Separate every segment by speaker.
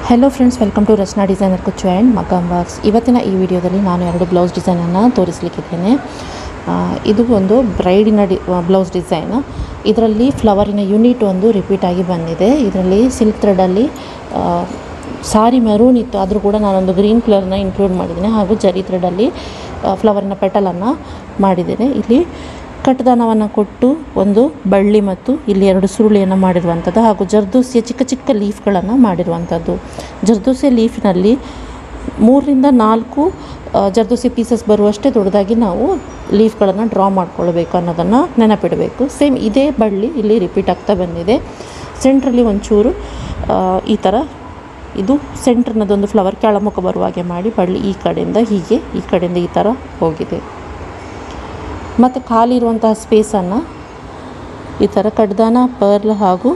Speaker 1: Hello friends, welcome to Rachana designer ಕುಚ್ಚು and ಮಗ್ಗಂ works. ಇವತ್ತಿನ ಈ ವಿಡಿಯೋದಲ್ಲಿ ನಾನು 2 ಬ್ಲೌಸ್ ಡಿಸೈನನ್ನು ತೋರಿಸಲಿಕ್ಕಿದ್ದೇನೆ. ಇದು ಒಂದು ಬ್ರೈಡಿನ ಬ್ಲೌಸ್ ಡಿಸೈನ್. ಇದರಲ್ಲಿ ಫ್ಲವರಿನ ಯೂನಿಟ್ ಒಂದು ರಿಪೀಟ್ ಆಗಿ ಬಂದಿದೆ. ಇದರಲ್ಲಿ ಸಿಲ್ಕ್ ಥ್ರೆಡಲ್ಲಿ ಸಾರಿ ಮೆರೂನ್ ಇತ್ತು, ಆದರೂ ಕೂಡ ನಾನೊಂದು ಗ್ರೀನ್ ಕಲರ್ನ ಇನ್ಕ್ಲೂಡ್ ಮಾಡಿದ್ದೇನೆ. ಹಾಗೂ ಜರಿ ಥ್ರೆಡಲ್ಲಿ ಫ್ಲವರಿನ ಪೆಟಲನ್ನು ಮಾಡಿದ್ದೇನೆ. ಇಲ್ಲಿ ಕಟ್ದಾನವನ್ನು ಕೊಟ್ಟು ಒಂದು ಬಳ್ಳಿ ಮತ್ತು ಇಲ್ಲಿ 2 ಸುರುಳಿಯನ್ನು ಮಾಡಿರುವಂಥದ್ದು, ಹಾಗೂ ಜರ್ದೋಸಿಯ ಚಿಕ್ಕ ಚಿಕ್ಕ ಲೀಫ್ಗಳನ್ನು ಮಾಡಿರುವಂಥದ್ದು. ಜರ್ದೋಸಿಯ ಲೀಫ್ನಲ್ಲಿ 3 ರಿಂದ 4 ಜರ್ದೋಸಿ ಪೀಸಸ್ ಬರುವಷ್ಟೇ ದೊಡ್ಡದಾಗಿ ನಾವು ಲೀಫ್ಗಳನ್ನು ಡ್ರಾ ಮಾಡ್ಕೊಳ್ಬೇಕು ಅನ್ನೋದನ್ನು ನೆನಪಿಡಬೇಕು. ಸೇಮ್ ಇದೇ ಬಳ್ಳಿ ಇಲ್ಲಿ ರಿಪೀಟ್ ಆಗ್ತಾ ಬಂದಿದೆ. ಸೆಂಟ್ರಲ್ಲಿ ಒಂಚೂರು ಈ ಥರ ಇದು ಸೆಂಟ್ರ್ನದೊಂದು ಫ್ಲವರ್ ಕೆಳಮುಖ ಬರುವ ಹಾಗೆ ಮಾಡಿ ಬಳ್ಳಿ ಈ ಕಡೆಯಿಂದ ಹೀಗೆ, ಈ ಕಡೆಯಿಂದ ಈ ಥರ ಹೋಗಿದೆ. ಮತ್ತು ಖಾಲಿ ಇರುವಂತಹ ಸ್ಪೇಸನ್ನು ಈ ಥರ ಕಡ್ದಾನ, ಪರ್ಲ್ ಹಾಗೂ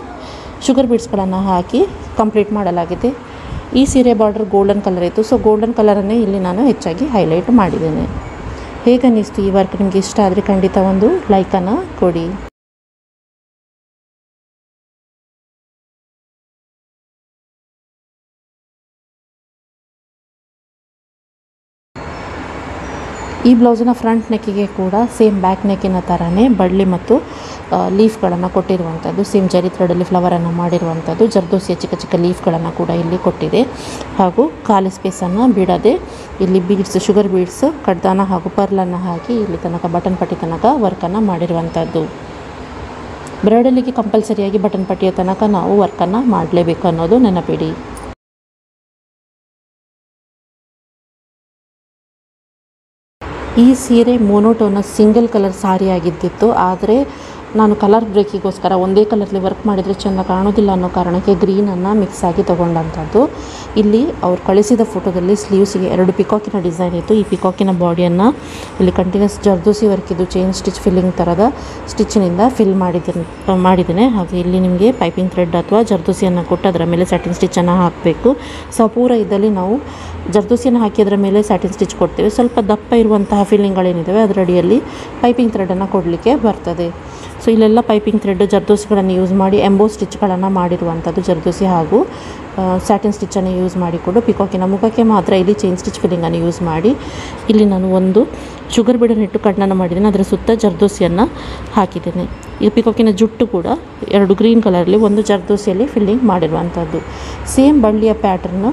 Speaker 1: ಶುಗರ್ ಬೀಡ್ಸ್ಗಳನ್ನು ಹಾಕಿ ಕಂಪ್ಲೀಟ್ ಮಾಡಲಾಗಿದೆ. ಈ ಸೀರೆ ಬಾರ್ಡರ್ ಗೋಲ್ಡನ್ ಕಲರ್ ಇತ್ತು, ಸೊ ಗೋಲ್ಡನ್ ಕಲರನ್ನೇ ಇಲ್ಲಿ ನಾನು ಹೆಚ್ಚಾಗಿ ಹೈಲೈಟ್ ಮಾಡಿದ್ದೇನೆ. ಹೇಗನ್ನಿಸ್ತು ಈ ವರ್ಕ್? ನಿಮಗೆ ಇಷ್ಟ ಆದರೆ ಖಂಡಿತ ಒಂದು ಲೈಕನ್ನು ಕೊಡಿ. ಈ ಬ್ಲೌಸಿನ ಫ್ರಂಟ್ ನೆಕ್ಕಿಗೆ ಕೂಡ ಸೇಮ್ ಬ್ಯಾಕ್ ನೆಕ್ಕಿನ ಥರನೇ ಬಳ್ಳಿ ಮತ್ತು ಲೀಫ್ಗಳನ್ನು ಕೊಟ್ಟಿರುವಂಥದ್ದು. ಸೇಮ್ ಜರಿ ಥ್ರೆಡಲ್ಲಿ ಫ್ಲವರನ್ನು ಮಾಡಿರುವಂಥದ್ದು. ಜರ್ದೋಸಿಯ ಚಿಕ್ಕ ಚಿಕ್ಕ ಲೀಫ್ಗಳನ್ನು ಕೂಡ ಇಲ್ಲಿ ಕೊಟ್ಟಿದೆ. ಹಾಗೂ ಖಾಲಿ ಸ್ಪೇಸನ್ನು ಬಿಡದೆ ಇಲ್ಲಿ ಬೀಡ್ಸ್, ಶುಗರ್ ಬೀಡ್ಸ್, ಕಡ್ದಾನ ಹಾಗೂ ಪರ್ಲನ್ನು ಹಾಕಿ ಇಲ್ಲಿ ತನಕ ಬಟನ್ ಪಟ್ಟಿ ತನಕ ವರ್ಕನ್ನು ಮಾಡಿರುವಂಥದ್ದು. ಬ್ರೈಡಲಿಗೆ ಕಂಪಲ್ಸರಿಯಾಗಿ ಬಟನ್ ಪಟ್ಟಿಯ ತನಕ ನಾವು ವರ್ಕನ್ನು ಮಾಡಲೇಬೇಕು ಅನ್ನೋದು ನೆನಪಿಡಿ. ಈ ಸೀರೆ ಮೋನೋಟೋನಸ್ ಸಿಂಗಲ್ ಕಲರ್ ಸಾರಿ ಆಗಿದ್ದಿತ್ತು, ಆದರೆ ನಾನು ಕಲರ್ ಬ್ರೇಕಿಗೋಸ್ಕರ ಒಂದೇ ಕಲರ್ಲಿ ವರ್ಕ್ ಮಾಡಿದರೆ ಚೆಂದ ಕಾಣೋದಿಲ್ಲ ಅನ್ನೋ ಕಾರಣಕ್ಕೆ ಗ್ರೀನನ್ನು ಮಿಕ್ಸ್ ಆಗಿ ತೊಗೊಂಡಂಥದ್ದು. ಇಲ್ಲಿ ಅವ್ರು ಕಳಿಸಿದ ಫೋಟೋದಲ್ಲಿ ಸ್ಲೀವ್ಸಿಗೆ 2 ಪಿಕಾಕಿನ ಡಿಸೈನ್ ಇತ್ತು. ಈ ಪಿಕಾಕಿನ ಬಾಡಿಯನ್ನು ಇಲ್ಲಿ ಕಂಟಿನ್ಯೂಸ್ ಜರ್ದೋಸಿ ವರ್ಕ್ ಇದು ಚೈನ್ ಸ್ಟಿಚ್ ಫಿಲ್ಲಿಂಗ್ ಥರದ ಸ್ಟಿಚ್ನಿಂದ ಫಿಲ್ ಮಾಡಿದ್ದೇನೆ. ಹಾಗೆ ಇಲ್ಲಿ ನಿಮಗೆ ಪೈಪಿಂಗ್ ಥ್ರೆಡ್ ಅಥವಾ ಜರ್ದೋಸಿಯನ್ನು ಕೊಟ್ಟು ಅದರ ಮೇಲೆ ಸ್ಯಾಟಿನ್ ಸ್ಟಿಚ್ಚನ್ನು ಹಾಕಬೇಕು. ಸಪೂರ ಇದ್ದಲ್ಲಿ ನಾವು ಜರ್ದೋಸಿಯನ್ನು ಹಾಕಿ ಅದರ ಮೇಲೆ ಸ್ಯಾಟಿನ್ ಸ್ಟಿಚ್ ಕೊಡ್ತೇವೆ. ಸ್ವಲ್ಪ ದಪ್ಪ ಇರುವಂತಹ ಫಿಲ್ಲಿಂಗ್ಗಳೇನಿದ್ದಾವೆ ಅದರ ಅಡಿಯಲ್ಲಿ ಪೈಪಿಂಗ್ ಥ್ರೆಡನ್ನು ಕೊಡಲಿಕ್ಕೆ ಬರ್ತದೆ. ಸೊ ಇಲ್ಲೆಲ್ಲ ಪೈಪಿಂಗ್ ಥ್ರೆಡ್ ಜರ್ದೋಸಿಗಳನ್ನು ಯೂಸ್ ಮಾಡಿ ಎಂಬೋ ಸ್ಟಿಚ್ಗಳನ್ನು ಮಾಡಿರುವಂಥದ್ದು. ಜರ್ದೋಸಿ ಹಾಗೂ ಸ್ಯಾಟಿನ್ ಸ್ಟಿಚ್ಚನ್ನು ಯೂಸ್ ಮಾಡಿಕೊಂಡು ಪಿಕಾಕಿನ ಮುಖಕ್ಕೆ ಮಾತ್ರ ಇಲ್ಲಿ ಚೈನ್ ಸ್ಟಿಚ್ ಫಿಲ್ಲಿಂಗನ್ನು ಯೂಸ್ ಮಾಡಿ ಇಲ್ಲಿ ನಾನು ಒಂದು ಶುಗರ್ ಬೀಡನ್ನು ಇಟ್ಟು ಕಣ್ಣನ್ನು ಮಾಡಿದ್ದೇನೆ. ಅದರ ಸುತ್ತ ಜರ್ದೋಸಿಯನ್ನು ಹಾಕಿದ್ದೇನೆ. ಈ ಪಿಕಾಕಿನ ಜುಟ್ಟು ಕೂಡ 2 ಗ್ರೀನ್ ಕಲರಲ್ಲಿ ಒಂದು ಜರ್ದೋಸಿಯಲ್ಲಿ ಫಿಲ್ಲಿಂಗ್ ಮಾಡಿರುವಂಥದ್ದು. ಸೇಮ್ ಬಳ್ಳಿಯ ಪ್ಯಾಟರ್ನ್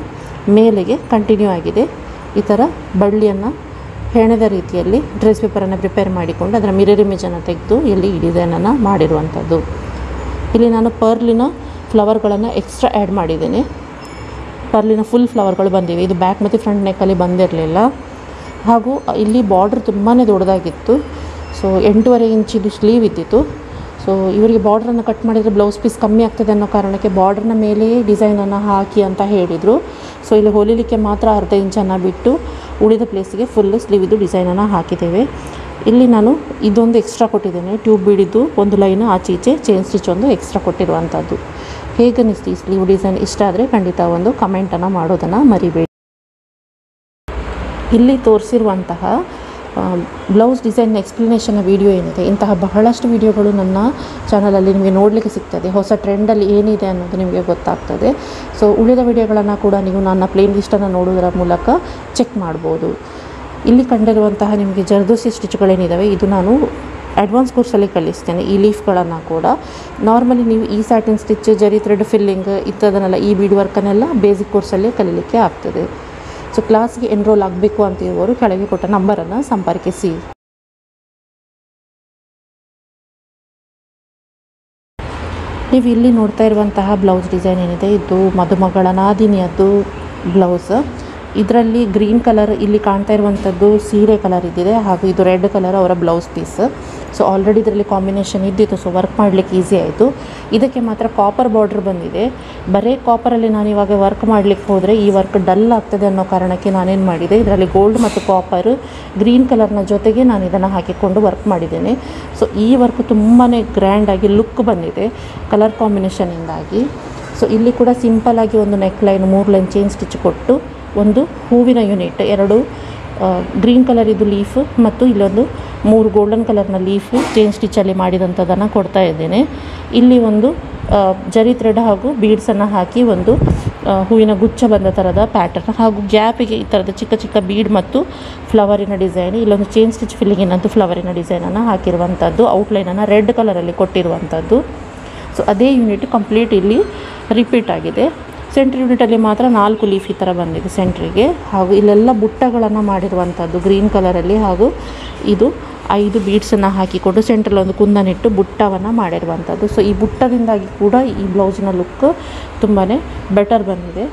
Speaker 1: ಮೇಲೆಗೆ ಕಂಟಿನ್ಯೂ ಆಗಿದೆ. ಈ ಥರ ಬಳ್ಳಿಯನ್ನು ಹೆಣೆದ ರೀತಿಯಲ್ಲಿ ಡ್ರೆಸ್ ಪೇಪರನ್ನು ಪ್ರಿಪೇರ್ ಮಾಡಿಕೊಂಡು ಅದರ ಮಿರರ್ ಇಮೇಜನ್ನು ತೆಗೆದು ಇಲ್ಲಿ ಈ ಡಿಸೈನನ್ನು ಮಾಡಿರುವಂಥದ್ದು. ಇಲ್ಲಿ ನಾನು ಪರ್ಲಿನ ಫ್ಲವರ್ಗಳನ್ನು ಎಕ್ಸ್ಟ್ರಾ ಆ್ಯಡ್ ಮಾಡಿದ್ದೇನೆ. ಪರ್ಲಿನ ಫುಲ್ ಫ್ಲವರ್ಗಳು ಬಂದಿವೆ. ಇದು ಬ್ಯಾಕ್ ಮತ್ತು ಫ್ರಂಟ್ ನೆಕ್ಕಲ್ಲಿ ಬಂದಿರಲಿಲ್ಲ. ಹಾಗೂ ಇಲ್ಲಿ ಬಾರ್ಡ್ರ್ ತುಂಬಾ ದೊಡ್ಡದಾಗಿತ್ತು. ಸೊ 8.5 ಇಂಚಿದು ಸ್ಲೀವ್ ಇದ್ದಿತ್ತು. ಸೊ ಇವರಿಗೆ ಬಾರ್ಡ್ರನ್ನು ಕಟ್ ಮಾಡಿದರೆ ಬ್ಲೌಸ್ ಪೀಸ್ ಕಮ್ಮಿ ಆಗ್ತದೆ ಅನ್ನೋ ಕಾರಣಕ್ಕೆ ಬಾರ್ಡ್ರ್ನ ಮೇಲೆಯೇ ಡಿಸೈನನ್ನು ಹಾಕಿ ಅಂತ ಹೇಳಿದರು. ಸೊ ಇಲ್ಲಿ ಹೊಲಿಲಿಕ್ಕೆ ಮಾತ್ರ ಅರ್ಧ ಇಂಚನ್ನು ಬಿಟ್ಟು ಉಳಿದ ಪ್ಲೇಸಿಗೆ ಫುಲ್ ಸ್ಲೀವ್ ಇದು ಡಿಸೈನನ್ನು ಹಾಕಿದ್ದೇವೆ. ಇಲ್ಲಿ ನಾನು ಇದೊಂದು ಎಕ್ಸ್ಟ್ರಾ ಕೊಟ್ಟಿದ್ದೇನೆ. ಟ್ಯೂಬ್ ಬಿಡಿದ್ದು ಒಂದು ಲೈನ್ ಆಚೆ ಈಚೆ ಚೈನ್ ಸ್ಟಿಚ್ ಒಂದು ಎಕ್ಸ್ಟ್ರಾ ಕೊಟ್ಟಿರುವಂಥದ್ದು. ಹೇಗನ್ನಿಸ್ತು ಈ ಸ್ಲೀವ್ ಡಿಸೈನ್? ಇಷ್ಟ ಆದರೆ ಖಂಡಿತ ಒಂದು ಕಮೆಂಟನ್ನು ಮಾಡೋದನ್ನು ಮರಿಬೇಡಿ. ಇಲ್ಲಿ ತೋರಿಸಿರುವಂತಹ ಬ್ಲೌಸ್ ಡಿಸೈನ್ನ ಎಕ್ಸ್ಪ್ಲನೇಷನ್ನ ವಿಡಿಯೋ ಏನಿದೆ, ಇಂತಹ ಬಹಳಷ್ಟು ವಿಡಿಯೋಗಳು ನನ್ನ ಚಾನಲಲ್ಲಿ ನಿಮಗೆ ನೋಡಲಿಕ್ಕೆ ಸಿಗ್ತದೆ. ಹೊಸ ಟ್ರೆಂಡಲ್ಲಿ ಏನಿದೆ ಅನ್ನೋದು ನಿಮಗೆ ಗೊತ್ತಾಗ್ತದೆ. ಸೊ ಉಳಿದ ವಿಡಿಯೋಗಳನ್ನು ಕೂಡ ನೀವು ನನ್ನ ಪ್ಲೇನ್ ಲಿಸ್ಟನ್ನು ನೋಡೋದರ ಮೂಲಕ ಚೆಕ್ ಮಾಡ್ಬೋದು. ಇಲ್ಲಿ ಕಂಡಿರುವಂತಹ ನಿಮಗೆ ಜರ್ದೋಸಿ ಸ್ಟಿಚ್ಗಳೇನಿದ್ದಾವೆ ಇದು ನಾನು ಅಡ್ವಾನ್ಸ್ ಕೋರ್ಸಲ್ಲಿ ಕಲಿಸ್ತೇನೆ. ಈ ಲೀಫ್ಗಳನ್ನು ಕೂಡ ನಾರ್ಮಲಿ ನೀವು ಈ ಸ್ಯಾಟಿನ್ ಸ್ಟಿಚ್, ಜರಿ ಥ್ರೆಡ್ ಫಿಲ್ಲಿಂಗ್ ಇಂಥದನ್ನೆಲ್ಲ, ಈ ಬೀಡ್ ವರ್ಕನ್ನೆಲ್ಲ ಬೇಸಿಕ್ ಕೋರ್ಸಲ್ಲಿ ಕಲೀಲಿಕ್ಕೆ ಆಗ್ತದೆ. ಸೊ ಕ್ಲಾಸ್ಗೆ ಎನ್ರೋಲ್ ಆಗಬೇಕು ಅಂತ ಇರುವವರು ಕೆಳಗೆ ಕೊಟ್ಟ ನಂಬರನ್ನು ಸಂಪರ್ಕಿಸಿ. ನೀವು ಇಲ್ಲಿ ನೋಡ್ತಾ ಇರುವಂತಹ ಬ್ಲೌಸ್ ಡಿಸೈನ್ ಏನಿದೆ ಇದು ಮದುಮಗಳ ನಾದಿನಿಯದ್ದು ಬ್ಲೌಸ್. ಇದರಲ್ಲಿ ಗ್ರೀನ್ ಕಲರ್ ಇಲ್ಲಿ ಕಾಣ್ತಾ ಇರುವಂಥದ್ದು ಸೀರೆ ಕಲರ್ ಇದ್ದಿದೆ, ಹಾಗೂ ಇದು ರೆಡ್ ಕಲರ್ ಅವರ ಬ್ಲೌಸ್ ಪೀಸ್. ಸೊ ಆಲ್ರೆಡಿ ಇದರಲ್ಲಿ ಕಾಂಬಿನೇಷನ್ ಇದ್ದಿತ್ತು, ಸೊ ವರ್ಕ್ ಮಾಡಲಿಕ್ಕೆ ಈಸಿ ಆಯಿತು. ಇದಕ್ಕೆ ಮಾತ್ರ ಕಾಪರ್ ಬಾರ್ಡ್ರ್ ಬಂದಿದೆ. ಬರೀ ಕಾಪರಲ್ಲಿ ನಾನು ಇವಾಗ ವರ್ಕ್ ಮಾಡಲಿಕ್ಕೆ ಹೋದರೆ ಈ ವರ್ಕ್ ಡಲ್ ಆಗ್ತದೆ ಅನ್ನೋ ಕಾರಣಕ್ಕೆ ನಾನೇನು ಮಾಡಿದೆ, ಇದರಲ್ಲಿ ಗೋಲ್ಡ್ ಮತ್ತು ಕಾಪರ್ ಗ್ರೀನ್ ಕಲರ್ನ ಜೊತೆಗೆ ನಾನು ಇದನ್ನು ಹಾಕಿಕೊಂಡು ವರ್ಕ್ ಮಾಡಿದ್ದೇನೆ. ಸೊ ಈ ವರ್ಕ್ ತುಂಬಾ ಗ್ರ್ಯಾಂಡಾಗಿ ಲುಕ್ ಬಂದಿದೆ ಕಲರ್ ಕಾಂಬಿನೇಷನಿಂದಾಗಿ. ಸೊ ಇಲ್ಲಿ ಕೂಡ ಸಿಂಪಲ್ಲಾಗಿ ಒಂದು neck line, 3 line chain stitch ಕೊಟ್ಟು ಒಂದು ಹೂವಿನ ಯೂನಿಟ್, 2 ಗ್ರೀನ್ ಕಲರ್ ಇದು ಲೀಫ್ ಮತ್ತು ಇಲ್ಲೊಂದು 3 ಗೋಲ್ಡನ್ ಕಲರ್ನ ಲೀಫು ಚೈನ್ ಸ್ಟಿಚ್ಚಲ್ಲಿ ಮಾಡಿದಂಥದ್ದನ್ನು ಕೊಡ್ತಾ ಇದ್ದೇನೆ. ಇಲ್ಲಿ ಒಂದು ಜರಿ ಥ್ರೆಡ್ ಹಾಗೂ ಬೀಡ್ಸನ್ನು ಹಾಕಿ ಒಂದು ಹೂವಿನ ಗುಚ್ಛ ಬಂದ ಥರದ ಪ್ಯಾಟರ್ನ್, ಹಾಗೂ ಗ್ಯಾಪಿಗೆ ಈ ಥರದ ಚಿಕ್ಕ ಚಿಕ್ಕ ಬೀಡ್ ಮತ್ತು ಫ್ಲವರಿನ ಡಿಸೈನ್. ಇಲ್ಲೊಂದು ಚೈನ್ ಸ್ಟಿಚ್ ಫಿಲ್ಲಿಂಗಿನಂತೂ ಫ್ಲವರಿನ ಡಿಸೈನನ್ನು ಹಾಕಿರುವಂಥದ್ದು, ಔಟ್ಲೈನನ್ನು ರೆಡ್ ಕಲರಲ್ಲಿ ಕೊಟ್ಟಿರುವಂಥದ್ದು. ಸೊ ಅದೇ ಯೂನಿಟ್ ಕಂಪ್ಲೀಟ್ ಇಲ್ಲಿ ರಿಪೀಟ್ ಆಗಿದೆ. ಸೆಂಟ್ರ್ ಯೂನಿಟಲ್ಲಿ ಮಾತ್ರ 4 ಲೀಫ್ ಈ ಥರ ಬಂದಿದೆ ಸೆಂಟ್ರಿಗೆ, ಹಾಗೂ ಇಲ್ಲೆಲ್ಲ ಬುಟ್ಟಗಳನ್ನು ಮಾಡಿರುವಂಥದ್ದು ಗ್ರೀನ್ ಕಲರಲ್ಲಿ, ಹಾಗೂ ಇದು 5 ಬೀಡ್ಸನ್ನು ಹಾಕಿಕೊಂಡು ಸೆಂಟ್ರಲ್ಲಿ ಒಂದು ಕುಂದನಿಟ್ಟು ಬುಟ್ಟವನ್ನು ಮಾಡಿರುವಂಥದ್ದು. ಸೊ ಈ ಬುಟ್ಟದಿಂದಾಗಿ ಕೂಡ ಈ ಬ್ಲೌಸಿನ ಲುಕ್ ತುಂಬಾ ಬೆಟರ್ ಬಂದಿದೆ.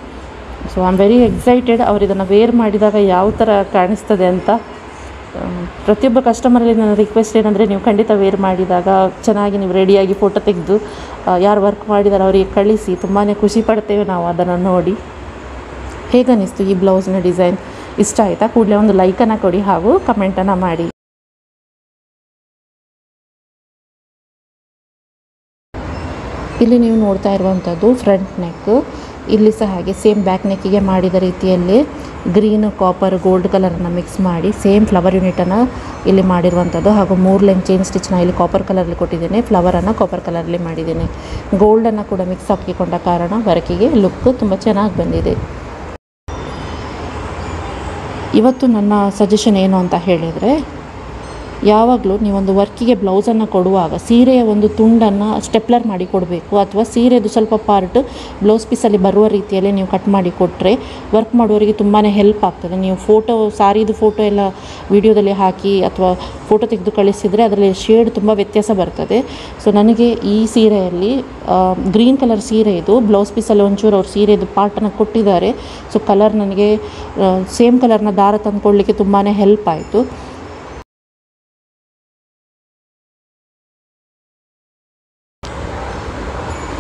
Speaker 1: So I am very excited ಅವ್ರು ಇದನ್ನು ವೇರ್ ಮಾಡಿದಾಗ ಯಾವ ಥರ ಕಾಣಿಸ್ತದೆ ಅಂತ. ಪ್ರತಿಯೊಬ್ಬ ಕಸ್ಟಮರಲ್ಲಿ ನನ್ನ ರಿಕ್ವೆಸ್ಟ್ ಏನಂದರೆ, ನೀವು ಖಂಡಿತ ವೇರ್ ಮಾಡಿದಾಗ ಚೆನ್ನಾಗಿ ನೀವು ರೆಡಿಯಾಗಿ ಫೋಟೋ ತೆಗೆದು ಯಾರು ವರ್ಕ್ ಮಾಡಿದಾರೆ ಅವರಿಗೆ ಕಳಿಸಿ, ತುಂಬಾ ಖುಷಿ ಪಡ್ತೇವೆ ನಾವು ಅದನ್ನು ನೋಡಿ. ಹೇಗನ್ನಿಸ್ತು ಈ ಬ್ಲೌಸ್ನ ಡಿಸೈನ್? ಇಷ್ಟ ಆಯಿತಾ? ಕೂಡಲೇ ಒಂದು ಲೈಕನ್ನು ಕೊಡಿ ಹಾಗೂ ಕಮೆಂಟನ್ನು ಮಾಡಿ. ಇಲ್ಲಿ ನೀವು ನೋಡ್ತಾ ಇರುವಂಥದ್ದು ಫ್ರಂಟ್ ನೆಕ್. ಇಲ್ಲಿ ಸಹ ಹಾಗೆ ಸೇಮ್ ಬ್ಯಾಕ್ ನೆಕ್ಕಿಗೆ ಮಾಡಿದ ರೀತಿಯಲ್ಲಿ ಗ್ರೀನ್, ಕಾಪರ್, ಗೋಲ್ಡ್ ಕಲರನ್ನು ಮಿಕ್ಸ್ ಮಾಡಿ ಸೇಮ್ ಫ್ಲವರ್ ಯೂನಿಟನ್ನು ಇಲ್ಲಿ ಮಾಡಿರುವಂಥದ್ದು, ಹಾಗೂ 3 ಲೈನ್ ಚೈನ್ ಸ್ಟಿಚ್ನ ಇಲ್ಲಿ ಕಾಪರ್ ಕಲರಲ್ಲಿ ಕೊಟ್ಟಿದ್ದೇನೆ, ಫ್ಲವರನ್ನು ಕಾಪರ್ ಕಲರಲ್ಲಿ ಮಾಡಿದ್ದೇನೆ. ಗೋಲ್ಡನ್ನು ಕೂಡ ಮಿಕ್ಸ್ ಹಾಕಿಕೊಂಡ ಕಾರಣ ವರ್ಕಿಗೆ ಲುಕ್ ತುಂಬ ಚೆನ್ನಾಗಿ ಬಂದಿದೆ. ಇವತ್ತು ನನ್ನ ಸಜೆಷನ್ ಏನು ಅಂತ ಹೇಳಿದರೆ, ಯಾವಾಗಲೂ ನೀವೊಂದು ವರ್ಕಿಗೆ ಬ್ಲೌಸನ್ನು ಕೊಡುವಾಗ ಸೀರೆಯ ಒಂದು ತುಂಡನ್ನು ಸ್ಟೆಪ್ಲರ್ ಮಾಡಿ ಕೊಡಬೇಕು, ಅಥವಾ ಸೀರೆದು ಸ್ವಲ್ಪ ಪಾರ್ಟ್ ಬ್ಲೌಸ್ ಪೀಸಲ್ಲಿ ಬರುವ ರೀತಿಯಲ್ಲಿ ನೀವು ಕಟ್ ಮಾಡಿ ಕೊಟ್ಟರೆ ವರ್ಕ್ ಮಾಡುವವರಿಗೆ ತುಂಬಾ ಹೆಲ್ಪ್ ಆಗ್ತದೆ. ನೀವು ಸಾರಿದು ಫೋಟೋ ಎಲ್ಲ ವಿಡಿಯೋದಲ್ಲಿ ಹಾಕಿ ಅಥವಾ ಫೋಟೋ ತೆಗೆದು ಕಳಿಸಿದರೆ ಅದರಲ್ಲಿ ಶೇಡ್ ತುಂಬ ವ್ಯತ್ಯಾಸ ಬರ್ತದೆ. ಸೊ ನನಗೆ ಈ ಸೀರೆಯಲ್ಲಿ ಗ್ರೀನ್ ಕಲರ್ ಸೀರೆ ಇದು, ಬ್ಲೌಸ್ ಪೀಸಲ್ಲಿ ಒಂಚೂರು ಅವ್ರು ಸೀರೆದು ಪಾರ್ಟನ್ನು ಕೊಟ್ಟಿದ್ದಾರೆ. ಸೊ ಕಲರ್ ನನಗೆ ಸೇಮ್ ಕಲರ್ನ ದಾರ ತಂದುಕೊಳ್ಳಲಿಕ್ಕೆ ತುಂಬಾ ಹೆಲ್ಪ್ ಆಯಿತು.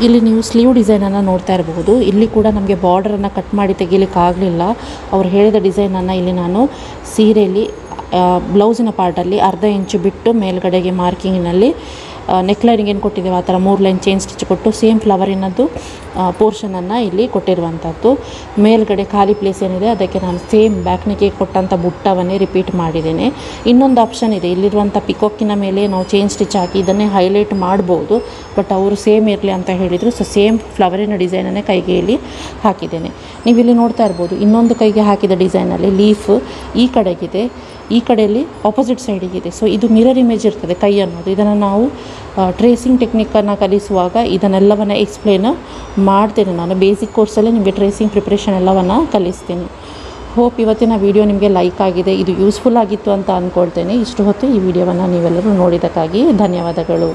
Speaker 1: ಇಲ್ಲಿ ನೀವು ಸ್ಲೀವ್ ಡಿಸೈನನ್ನು ನೋಡ್ತಾ ಇರಬಹುದು. ಇಲ್ಲಿ ಕೂಡ ನಮಗೆ ಬಾರ್ಡರನ್ನು ಕಟ್ ಮಾಡಿ ತೆಗಿಲಿಕ್ಕೆ ಆಗಲಿಲ್ಲ. ಅವ್ರು ಹೇಳಿದ ಡಿಸೈನನ್ನು ಇಲ್ಲಿ ನಾನು ಸೀರೆಯಲ್ಲಿ ಬ್ಲೌಸಿನ ಪಾರ್ಟಲ್ಲಿ 1/2 ಇಂಚು ಬಿಟ್ಟು ಮೇಲ್ಗಡೆಗೆ ಮಾರ್ಕಿಂಗಿನಲ್ಲಿ ನೆಕ್ಲೈನಿಗೆ ಏನು ಕೊಟ್ಟಿದ್ದೇವೆ ಆ ಥರ 3 ಲೈನ್ ಚೈನ್ ಸ್ಟಿಚ್ ಕೊಟ್ಟು ಸೇಮ್ ಫ್ಲವರಿನದ್ದು ಪೋರ್ಷನನ್ನು ಇಲ್ಲಿ ಕೊಟ್ಟಿರುವಂಥದ್ದು. ಮೇಲ್ಗಡೆ ಖಾಲಿ ಪ್ಲೇಸ್ ಏನಿದೆ ಅದಕ್ಕೆ ನಾನು ಸೇಮ್ ಬ್ಯಾಕ್ ನೆಕ್ಕಿಗೆ ಕೊಟ್ಟಂಥ ಬುಟ್ಟವನ್ನೇ ರಿಪೀಟ್ ಮಾಡಿದ್ದೇನೆ. ಇನ್ನೊಂದು ಆಪ್ಷನ್ ಇದೆ, ಇಲ್ಲಿರುವಂಥ ಪಿಕಾಕಿನ ಮೇಲೆ ನಾವು ಚೈನ್ ಸ್ಟಿಚ್ ಹಾಕಿ ಇದನ್ನೇ ಹೈಲೈಟ್ ಮಾಡ್ಬೋದು, ಬಟ್ ಅವರು ಸೇಮ್ ಇರಲಿ ಅಂತ ಹೇಳಿದರು. ಸೊ ಸೇಮ್ ಫ್ಲವರಿನ ಡಿಸೈನನ್ನೇ ಕೈಗೆ ಇಲ್ಲಿ ಹಾಕಿದ್ದೇನೆ. ನೀವು ಇಲ್ಲಿ ನೋಡ್ತಾ ಇರ್ಬೋದು, ಇನ್ನೊಂದು ಕೈಗೆ ಹಾಕಿದ ಡಿಸೈನಲ್ಲಿ ಲೀಫ್ ಈ ಕಡೆಗಿದೆ, ಈ ಕಡೆಯಲ್ಲಿ ಆಪೋಸಿಟ್ ಸೈಡಿಗಿದೆ. ಸೊ ಇದು ಮಿರರ್ ಇಮೇಜ್ ಇರ್ತದೆ ಕೈ ಅನ್ನೋದು. ಇದನ್ನು ನಾವು ಟ್ರೇಸಿಂಗ್ ಟೆಕ್ನಿಕ್ಕನ್ನು ಕಲಿಸುವಾಗ ಇದನ್ನೆಲ್ಲವನ್ನು ಎಕ್ಸ್ಪ್ಲೇನ್ ಮಾಡ್ತೇನೆ. ನಾನು ಬೇಸಿಕ್ ಕೋರ್ಸಲ್ಲಿ ನಿಮಗೆ ಟ್ರೇಸಿಂಗ್ ಪ್ರಿಪ್ರೇಷನ್ ಎಲ್ಲವನ್ನು ಕಲಿಸ್ತೀನಿ. ಹೋಪ್ ಇವತ್ತಿನ ವಿಡಿಯೋ ನಿಮಗೆ ಲೈಕ್ ಆಗಿದೆ, ಇದು ಯೂಸ್ಫುಲ್ ಆಗಿತ್ತು ಅಂತ ಅಂದ್ಕೊಳ್ತೇನೆ. ಇಷ್ಟು ಹೊತ್ತು ಈ ವಿಡಿಯೋವನ್ನು ನೀವೆಲ್ಲರೂ ನೋಡಿದ್ದಕ್ಕಾಗಿ ಧನ್ಯವಾದಗಳು.